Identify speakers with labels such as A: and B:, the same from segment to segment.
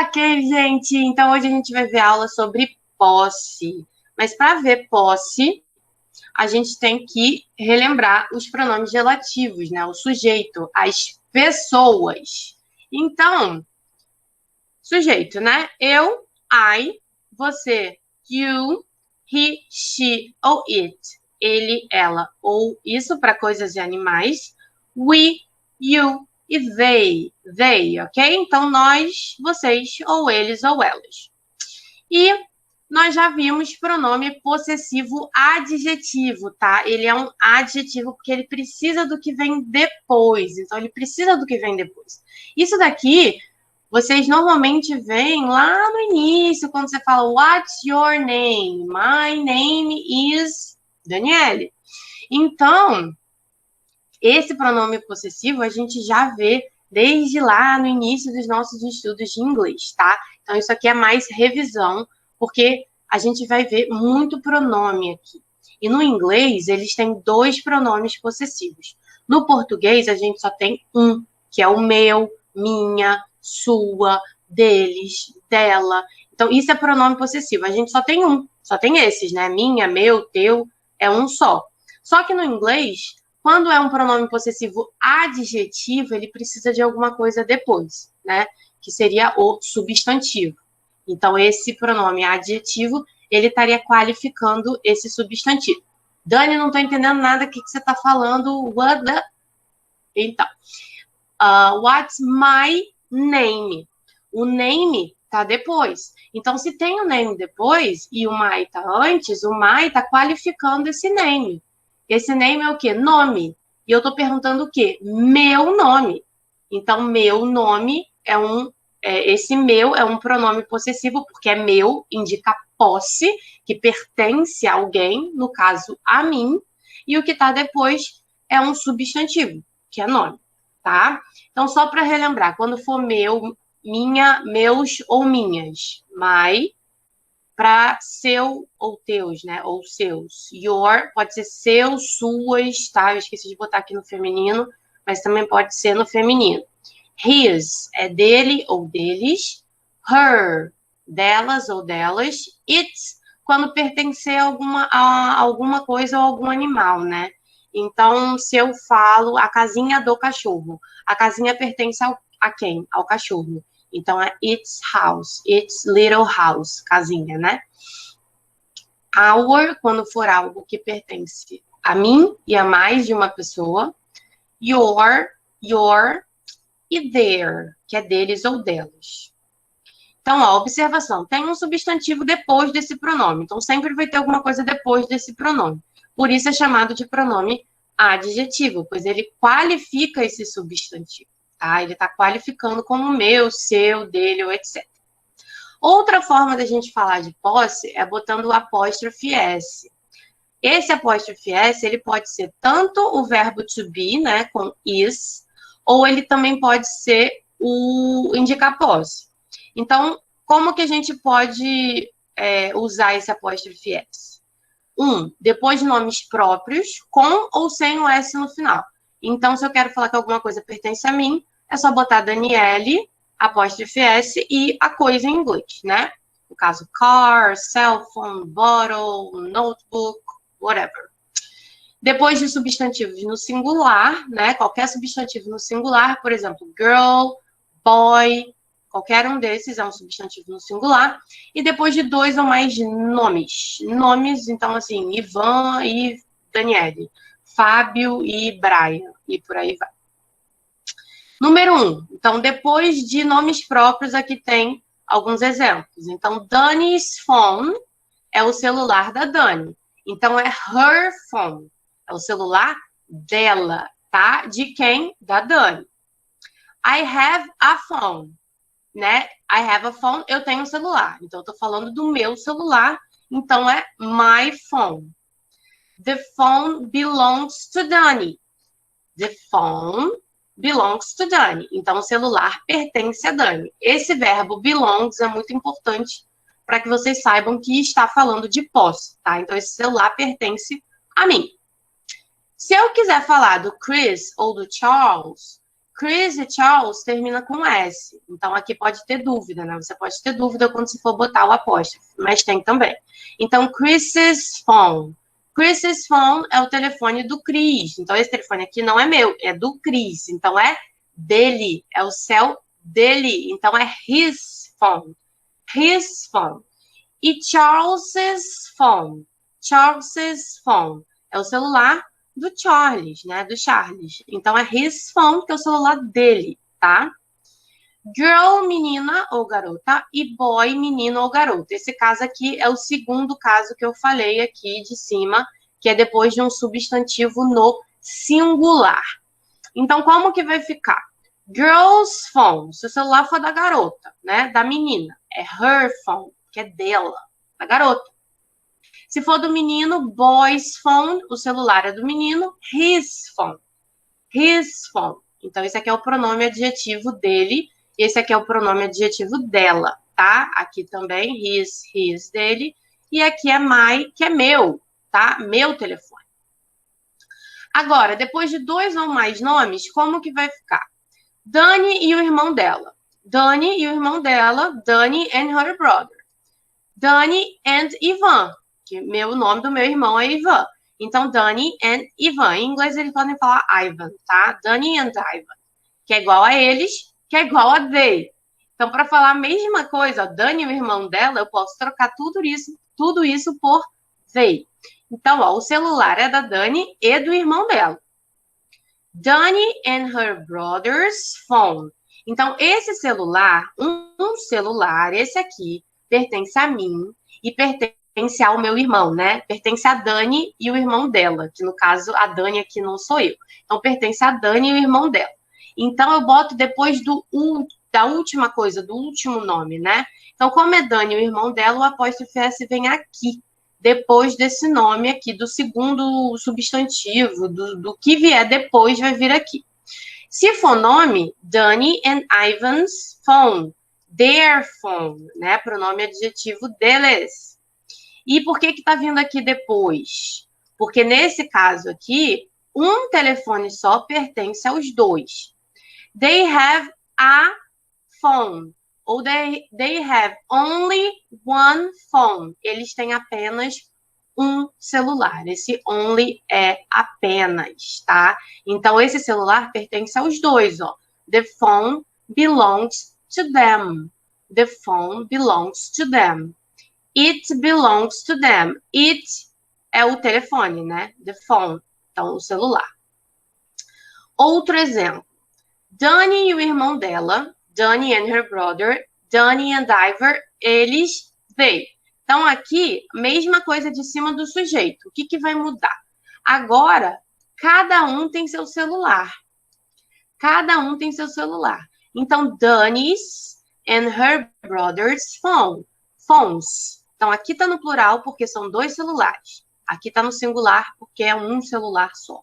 A: Ok, gente. Então, hoje a gente vai ver aula sobre posse. Mas para ver posse, a gente tem que relembrar os pronomes relativos, né? O sujeito, as pessoas. Então, sujeito, né? Eu, I, você, you, he, she ou it. Ele, ela ou isso para coisas e animais. We, you e they, ok? Então, nós, vocês ou eles ou elas. E nós já vimos pronome possessivo adjetivo, tá? Ele é um adjetivo porque ele precisa do que vem depois. Então, ele precisa do que vem depois. Isso daqui, vocês normalmente veem lá no início, quando você fala, what's your name? My name is Daniele. Então, esse pronome possessivo a gente já vê desde lá no início dos nossos estudos de inglês, tá? Então, isso aqui é mais revisão, porque a gente vai ver muito pronome aqui. E no inglês, eles têm 2 pronomes possessivos. No português, a gente só tem um, que é o meu, minha, sua, deles, dela. Então, isso é pronome possessivo. A gente só tem um, só tem esses, né? Minha, meu, teu, é um só. Só que no inglês, quando é um pronome possessivo adjetivo, ele precisa de alguma coisa depois, né? Que seria o substantivo. Então, esse pronome adjetivo, ele estaria qualificando esse substantivo. Dani, não estou entendendo nada, o que você está falando? What the... Então, what's my name? O name está depois. Então, se tem o name depois e o my está antes, o my está qualificando esse name. Esse name é o quê? Nome. E eu estou perguntando o quê? Meu nome. Então, meu nome é esse meu é um pronome possessivo, porque é meu, indica posse, que pertence a alguém, no caso, a mim. E o que está depois é um substantivo, que é nome, tá? Então, só para relembrar, quando for meu, minha, meus ou minhas, my, para seu ou teus, né? Ou seus. Your pode ser seus, suas, tá? Eu esqueci de botar aqui no feminino, mas também pode ser no feminino. His é dele ou deles. Her, delas ou delas. It's, quando pertencer a alguma coisa ou algum animal, né? Então, se eu falo a casinha do cachorro, a casinha pertence a quem? Ao cachorro. Então, é its house, its little house, casinha, né? Our, quando for algo que pertence a mim e a mais de uma pessoa. Your e their, que é deles ou delas. Então, ó, observação, tem um substantivo depois desse pronome. Então, sempre vai ter alguma coisa depois desse pronome. Por isso é chamado de pronome adjetivo, pois ele qualifica esse substantivo. Tá? Ele está qualificando como meu, seu, dele, ou etc. Outra forma da gente falar de posse é botando o apóstrofe S. Esse apóstrofe S, ele pode ser tanto o verbo to be, né, com is, ou ele também pode ser o indicar posse. Então, como que a gente pode usar esse apóstrofe S? Depois de nomes próprios, com ou sem o S no final. Então, se eu quero falar que alguma coisa pertence a mim, é só botar Daniele, apóstrofe S e a coisa em inglês, né? No caso, car, cell phone, bottle, notebook, whatever. Depois de substantivos no singular, né? Qualquer substantivo no singular, por exemplo, girl, boy, qualquer um desses é um substantivo no singular. E depois de 2 ou mais nomes. Nomes, então, assim, Ivan e Daniele, Fábio e Brian, e por aí vai. Número 1. Então, depois de nomes próprios, aqui tem alguns exemplos. Então, Dani's phone é o celular da Dani. Então, é her phone. É o celular dela, tá? De quem? Da Dani. I have a phone, né? I have a phone, eu tenho um celular. Então, eu tô falando do meu celular. Então, é my phone. The phone belongs to Dani. The phone belongs to Dani. Então, o celular pertence a Dani. Esse verbo belongs é muito importante para que vocês saibam que está falando de posse, tá? Então, esse celular pertence a mim. Se eu quiser falar do Chris ou do Charles, Chris e Charles termina com S. Então, aqui pode ter dúvida, né? Você pode ter dúvida quando se for botar o apóstrofe, mas tem também. Então, Chris's phone. Chris's phone é o telefone do Chris. Então, esse telefone aqui não é meu, é do Chris. Então, é dele, é o cell dele. Então, é his phone. His phone. E Charles's phone. Charles's phone é o celular do Charles, né? Do Charles. Então, é his phone, que é o celular dele, tá? Girl, menina ou garota, e boy, menino ou garoto. Esse caso aqui é o segundo caso que eu falei aqui de cima, que é depois de um substantivo no singular. Então, como que vai ficar? Girl's phone, se o celular for da garota, né? Da menina, é her phone, que é dela, da garota. Se for do menino, boy's phone, o celular é do menino, his phone. His phone. Então, esse aqui é o pronome adjetivo dele, esse aqui é o pronome adjetivo dela, tá? Aqui também, his dele, e aqui é my, que é meu, tá? Meu telefone. Agora, depois de 2 ou mais nomes, como que vai ficar? Dani e o irmão dela. Dani e o irmão dela, Dani and her brother. Dani and Ivan, que o nome do meu irmão é Ivan. Então, Dani and Ivan. Em inglês, eles podem falar Ivan, tá? Dani and Ivan. Que é igual a eles, que é igual a they. Então, para falar a mesma coisa, Dani e o irmão dela, eu posso trocar tudo isso por they. Então, ó, o celular é da Dani e do irmão dela. Dani and her brother's phone. Então, esse celular, um celular, esse aqui, pertence a mim e pertence ao meu irmão, né? Pertence a Dani e o irmão dela, que no caso, a Dani aqui não sou eu. Então, pertence a Dani e o irmão dela. Então, eu boto depois da última coisa, do último nome, né? Então, como é Dani e o irmão dela, o apóstrofe S vem aqui, depois desse nome aqui, do segundo substantivo, do que vier depois, vai vir aqui. Se for nome, Dani and Ivan's phone, their phone, né? Pronome adjetivo deles. E por que que tá vindo aqui depois? Porque nesse caso aqui, um telefone só pertence aos dois. They have a phone. Ou they have only one phone. Eles têm apenas um celular. Esse only é apenas, tá? Então, esse celular pertence aos dois, ó. The phone belongs to them. The phone belongs to them. It belongs to them. It é o telefone, né? The phone. Então, o celular. Outro exemplo. Dani e o irmão dela, Dani and her brother, Dani and Ivan, eles, they. Então, aqui, mesma coisa de cima do sujeito. O que que vai mudar? Agora, cada um tem seu celular. Cada um tem seu celular. Então, Dani's and her brother's phones. Então, aqui está no plural porque são 2 celulares. Aqui está no singular porque é um celular só.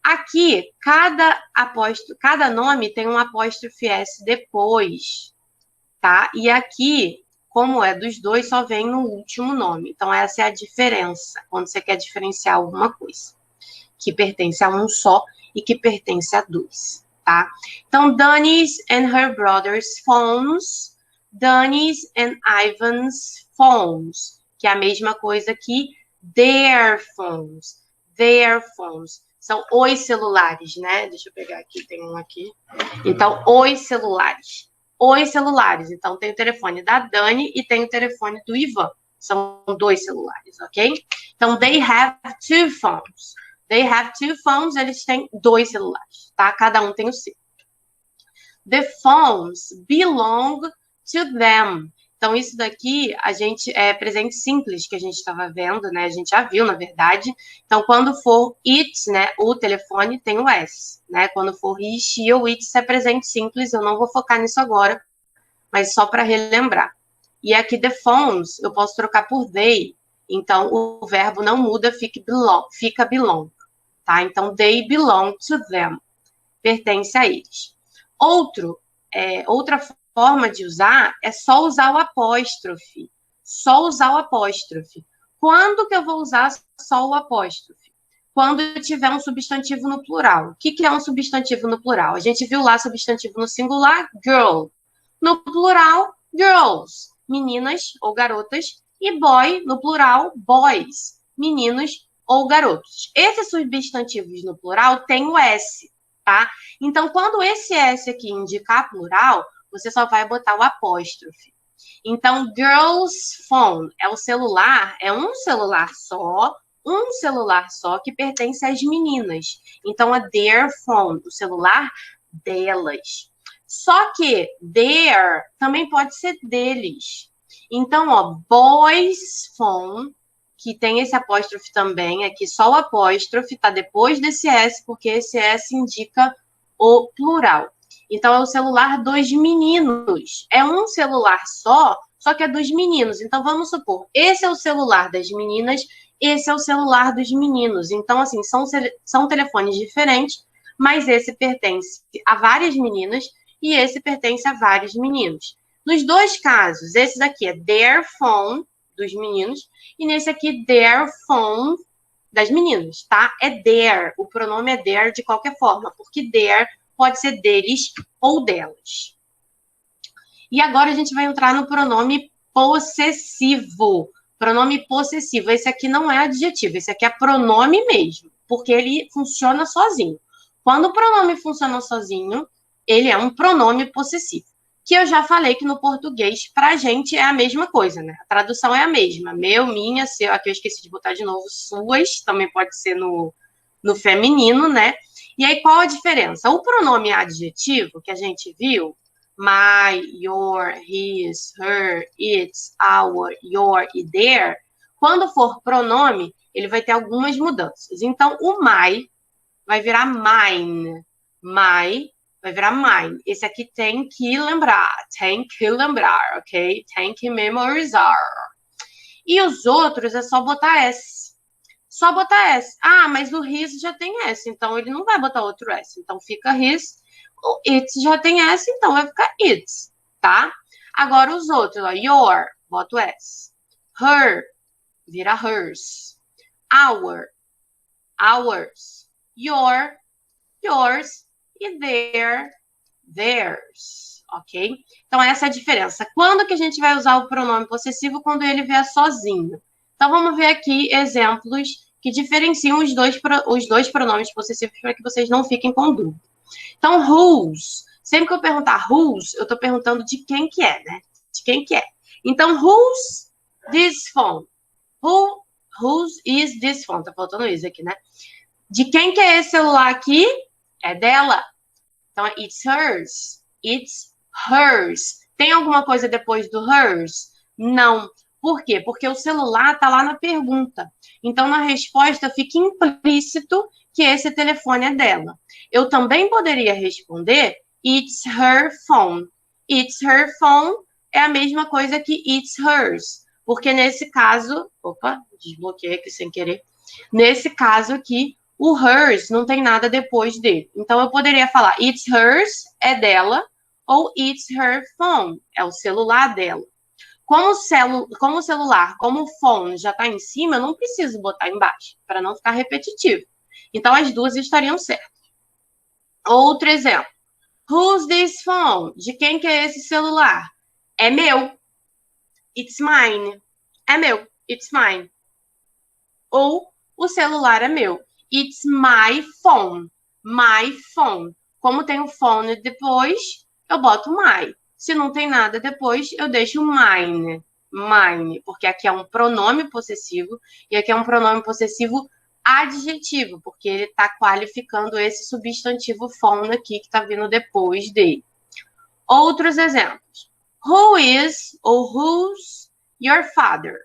A: Aqui, cada nome tem um apóstrofe S depois, tá? E aqui, como é dos dois, só vem no último nome. Então, essa é a diferença, quando você quer diferenciar alguma coisa, que pertence a um só e que pertence a 2, tá? Então, Dani's and her brother's phones, Dani's and Ivan's phones, que é a mesma coisa que their phones. São os celulares, né? Deixa eu pegar aqui, tem um aqui. Então, os celulares. Os celulares. Então, tem o telefone da Dani e tem o telefone do Ivan. São 2 celulares, ok? Então, they have 2 phones. They have 2 phones, eles têm 2 celulares, tá? Cada um tem o seu. The phones belong to them. Então, isso daqui, é presente simples que a gente estava vendo, né? A gente já viu, na verdade. Então, quando for it, né? O telefone tem o S, né? Quando for he, she ou it, é presente simples. Eu não vou focar nisso agora, mas só para relembrar. E aqui, the phones, eu posso trocar por they. Então, o verbo não muda, fica belong, tá? Então, they belong to them. Pertence a eles. Outra forma de usar é só usar o apóstrofe. Só usar o apóstrofe. Quando que eu vou usar só o apóstrofe? quando tiver um substantivo no plural. O que é um substantivo no plural? A gente viu lá substantivo no singular, girl. No plural, girls, meninas ou garotas. E boy, no plural, boys, meninos ou garotos. Esses substantivos no plural têm o S, tá? Então, quando esse S aqui indicar plural, você só vai botar o apóstrofe. Então, girls phone é o celular, é um celular só que pertence às meninas. Então, é their phone, o celular delas. Só que their também pode ser deles. Então, ó, boys phone, que tem esse apóstrofe também, aqui só o apóstrofe tá depois desse S, porque esse S indica o plural. Então, é o celular dos meninos. É um celular só que é dos meninos. Então, vamos supor, esse é o celular das meninas, esse é o celular dos meninos. Então, assim, são telefones diferentes, mas esse pertence a várias meninas e esse pertence a vários meninos. Nos dois casos, esse daqui é their phone, dos meninos, e nesse aqui, their phone, das meninas, tá? É their, o pronome é their de qualquer forma, porque their pode ser deles ou delas. E agora a gente vai entrar no pronome possessivo. Pronome possessivo, esse aqui não é adjetivo, esse aqui é pronome mesmo, porque ele funciona sozinho. Quando o pronome funciona sozinho, ele é um pronome possessivo. Que eu já falei que no português, pra gente, é a mesma coisa, né? A tradução é a mesma. Meu, minha, seu. Aqui eu esqueci de botar de novo suas, também pode ser no feminino, né? E aí, qual a diferença? O pronome adjetivo que a gente viu, my, your, his, her, its, our, your e their, quando for pronome, ele vai ter algumas mudanças. Então, o my vai virar mine. My vai virar mine. Esse aqui tem que lembrar, ok? Tem que memorizar. E os outros é só botar S. Só botar S. Ah, mas o his já tem S, então ele não vai botar outro S. Então fica his. O its já tem S, então vai ficar its, tá? Agora os outros, ó, your, bota o S. Her, vira hers. Our, ours. Your, yours. E their, theirs, ok? Então, essa é a diferença. Quando que a gente vai usar o pronome possessivo? Quando ele vier sozinho. Então, vamos ver aqui exemplos que diferenciam os dois pronomes possessivos para que vocês não fiquem com dúvida. Então, whose. Sempre que eu perguntar whose, eu estou perguntando de quem que é, né? De quem que é. Então, whose this phone? Whose is this phone? Tá faltando isso aqui, né? De quem que é esse celular aqui? É dela. Então, it's hers. It's hers. Tem alguma coisa depois do hers? Não. Por quê? Porque o celular está lá na pergunta. Então, na resposta fica implícito que esse telefone é dela. Eu também poderia responder it's her phone. It's her phone é a mesma coisa que it's hers. Porque nesse caso... Opa, desbloqueei aqui sem querer. Nesse caso aqui, o hers não tem nada depois dele. Então, eu poderia falar it's hers, é dela, ou it's her phone, é o celular dela. Como o celular, como o phone já está em cima, eu não preciso botar embaixo, para não ficar repetitivo. Então, as duas estariam certas. Outro exemplo. Who's this phone? De quem que é esse celular? É meu. It's mine. É meu. It's mine. Ou o celular é meu. It's my phone. My phone. Como tem o phone depois, eu boto my. Se não tem nada depois, eu deixo mine. Mine. Porque aqui é um pronome possessivo e aqui é um pronome possessivo adjetivo, porque ele está qualificando esse substantivo phone aqui que está vindo depois dele. Outros exemplos. Who is ou who's your father?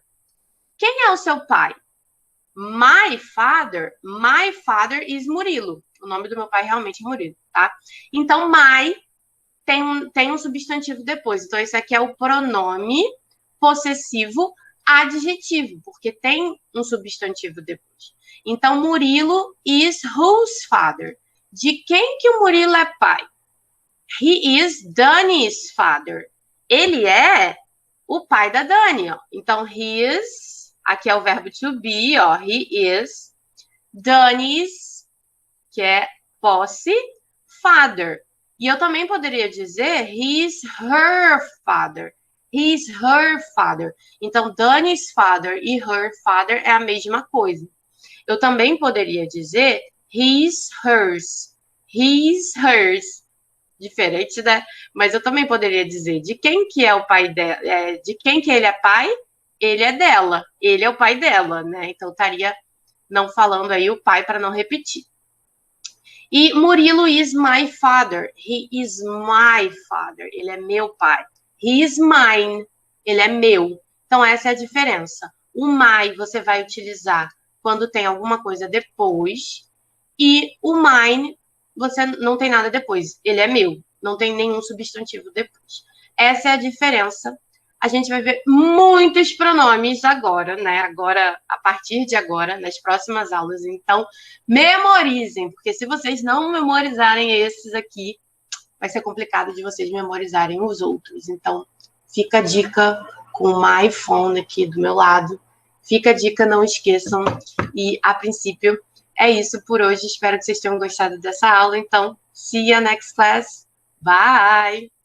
A: Quem é o seu pai? My father is Murilo. O nome do meu pai realmente é Murilo, tá? Então, my tem um substantivo depois. Então, esse aqui é o pronome possessivo adjetivo, porque tem um substantivo depois. Então, Murilo is whose father? De quem que o Murilo é pai? He is Dani's father. Ele é o pai da Dani, ó. Então, he is, aqui é o verbo to be, ó. He is Danny's, que é posse, father. E eu também poderia dizer he's her father. He's her father. Então, Danny's father e her father é a mesma coisa. Eu também poderia dizer he's hers. He's hers. Diferente, né? Mas eu também poderia dizer de quem que é o pai dela, de quem que ele é pai, ele é dela, ele é o pai dela, né? Então estaria não falando aí o pai para não repetir. E Murilo is my father. He is my father. Ele é meu pai. He is mine. Ele é meu. Então essa é a diferença. O my você vai utilizar quando tem alguma coisa depois e o mine você não tem nada depois. Ele é meu. Não tem nenhum substantivo depois. Essa é a diferença. A gente vai ver muitos pronomes agora, né? Agora, a partir de agora, nas próximas aulas. Então, memorizem, porque se vocês não memorizarem esses aqui, vai ser complicado de vocês memorizarem os outros. Então, fica a dica com o my phone aqui do meu lado. Fica a dica, não esqueçam. E, a princípio, é isso por hoje. Espero que vocês tenham gostado dessa aula. Então, see you next class. Bye!